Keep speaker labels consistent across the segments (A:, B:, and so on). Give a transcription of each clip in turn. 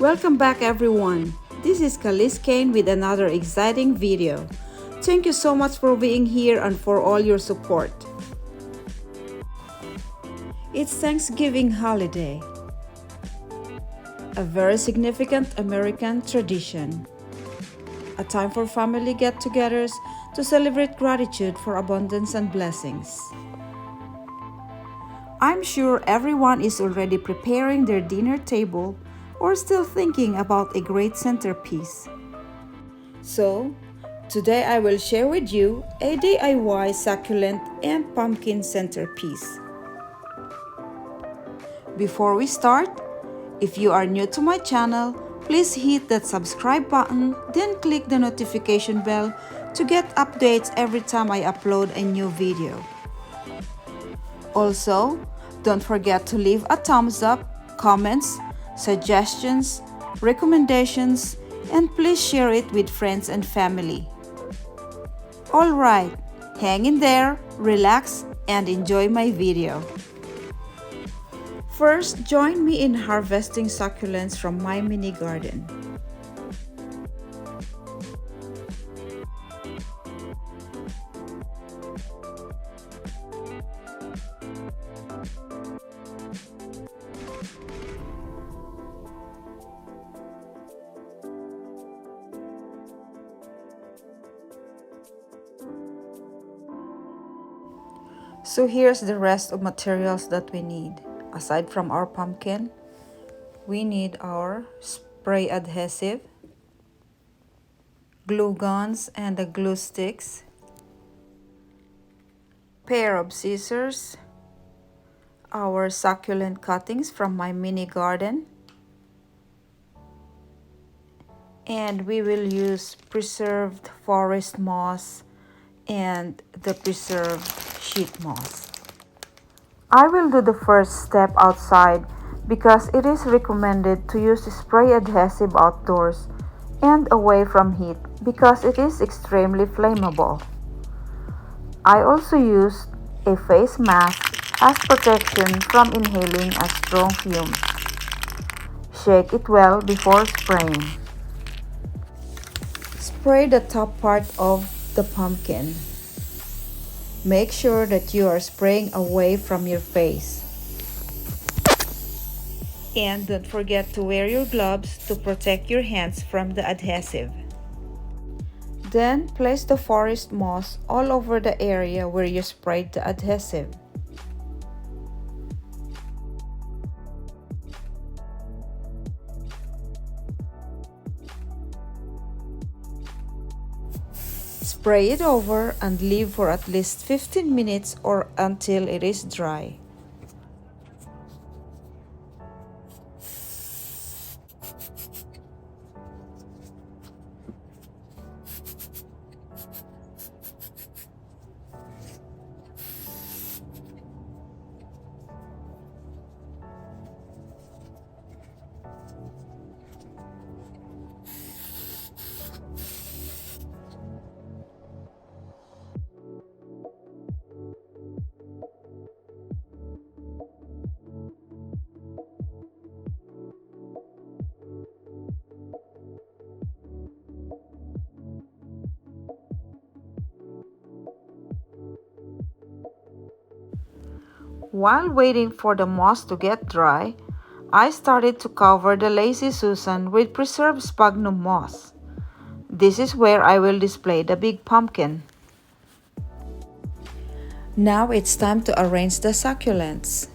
A: Welcome back everyone. This is Khalis Khayn with another exciting video. Thank you so much for being here and for all your support. It's Thanksgiving holiday, a very significant American tradition. A time for family get-togethers to celebrate gratitude for abundance and blessings. I'm sure everyone is already preparing their dinner table or still thinking about a great centerpiece. So, today I will share with you a DIY succulent and pumpkin centerpiece. Before we start, if you are new to my channel, please hit that subscribe button, then click the notification bell to get updates every time I upload a new video. Also, don't forget to leave a thumbs up, comments, suggestions, recommendations, and please share it with friends and family. Alright, hang in there, relax, and enjoy my video. First, join me in harvesting succulents from my mini garden. So here's the rest of materials that we need. Aside from our pumpkin, we need our spray adhesive, glue guns and the glue sticks, pair of scissors, our succulent cuttings from my mini garden, and we will use preserved forest moss and the preserved sheet moss. I will do the first step outside because it is recommended to use spray adhesive outdoors and away from heat because it is extremely flammable. I also used a face mask as protection from inhaling a strong fumes. Shake it well before spraying. Spray the top part of the pumpkin. Make sure that you are spraying away from your face. And don't forget to wear your gloves to protect your hands from the adhesive. Then place the forest moss all over the area where you sprayed the adhesive. Spray it over and leave for at least 15 minutes or until it is dry. While waiting for the moss to get dry, I started to cover the Lazy Susan with preserved sphagnum moss. This is where I will display the big pumpkin. Now it's time to arrange the succulents.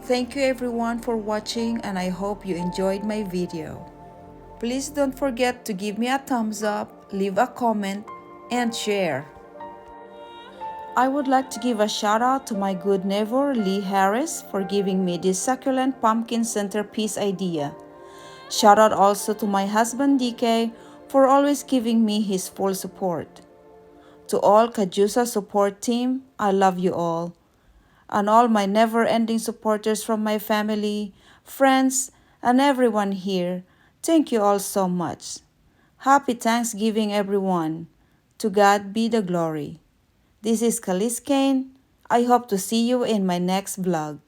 A: Thank you everyone for watching, and I hope you enjoyed my video. Please don't forget to give me a thumbs up, leave a comment, and share. I would like to give a shout out to my good neighbor Lee Harris for giving me this succulent pumpkin centerpiece idea. Shout out also to my husband DK for always giving me his full support. To all Kajusa support team, I love you all. And all my never-ending supporters from my family, friends, and everyone here, thank you all so much. Happy Thanksgiving everyone. To God be the glory. This is Khalis Khayn. I hope to see you in my next vlog.